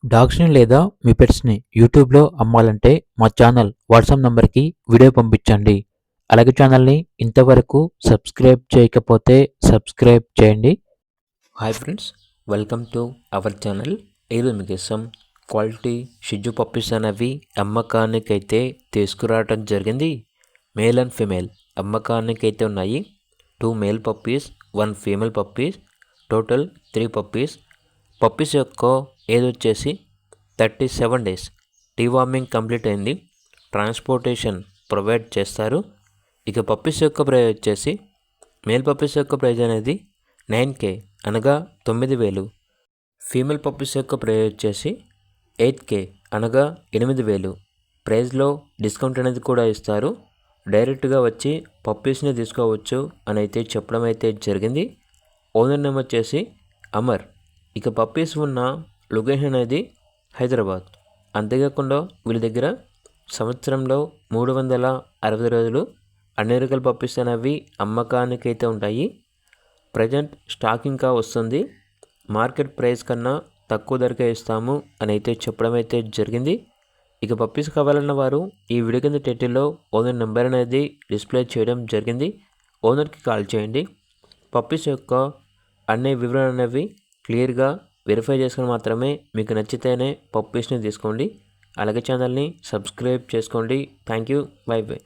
డాగ్స్‌ని లేదా మీ పెట్స్‌ని యూట్యూబ్‌లో అమ్మాలంటే మా ఛానల్ వాట్సాప్ నంబర్‌కి వీడియో పంపించండి. అలాగే ఛానల్‌ని ఇంతవరకు సబ్స్క్రైబ్ చేయకపోతే సబ్స్క్రైబ్ చేయండి. Hi friends, welcome to our channel. ఈరోజు మీకోసం క్వాలిటీ షిట్జూ పప్పీస్ అనేవి అమ్మకానికైతే తీసుకురావడం జరిగింది. మేల్ అండ్ ఫీమేల్ అమ్మకానికైతే ఉన్నాయి. 2 male puppies, 1 female puppies, total 3 puppies. Puppies యొక్క ఏజ్ వచ్చేసి 37 డేస్. డీవార్మింగ్ కంప్లీట్ అయింది. ట్రాన్స్పోర్టేషన్ ప్రొవైడ్ చేస్తారు. ఇక పప్పీస్ యొక్క ప్రైజ్ వచ్చేసి మేల్ పప్పీస్ యొక్క ప్రైజ్ అనేది 9K అనగా 9,000. ఫీమేల్ పప్పీస్ యొక్క ప్రైజ్ వచ్చేసి 8K అనగా 8,000. ప్రైజ్లో డిస్కౌంట్ అనేది కూడా ఇస్తారు. డైరెక్ట్గా వచ్చి పప్పీస్ని తీసుకోవచ్చు అని అయితే చెప్పడం అయితే జరిగింది. ఓనర్ నేమ్ వచ్చేసి అమర్. ఇక పప్పీస్ ఉన్న లొకేషన్ అనేది హైదరాబాద్. అంతేకాకుండా వీళ్ళ దగ్గర సంవత్సరంలో 360 రోజులు అన్ని రకాల పప్పీస్ అనేవి అమ్మకానికైతే ఉంటాయి. ప్రజెంట్ స్టాక్ ఇంకా వస్తుంది. మార్కెట్ ప్రైస్ కన్నా తక్కువ ధరకే ఇస్తాము అని అయితే చెప్పడం అయితే జరిగింది. ఇక పప్పీస్ కావాలన్న వారు ఈ వీడియో కింద టైటిల్లో ఓనర్ నెంబర్ అనేది డిస్ప్లే చేయడం జరిగింది. ఓనర్కి కాల్ చేయండి. పప్పీస్ యొక్క అన్ని వివరాలు అనేవి క్లియర్గా వెరిఫై చేసుకుని మాత్రమే మీకు నచ్చితేనే పప్పీస్ని తీసుకోండి. అలాగే ఛానల్ని సబ్స్క్రైబ్ చేసుకోండి. Thank you. By by.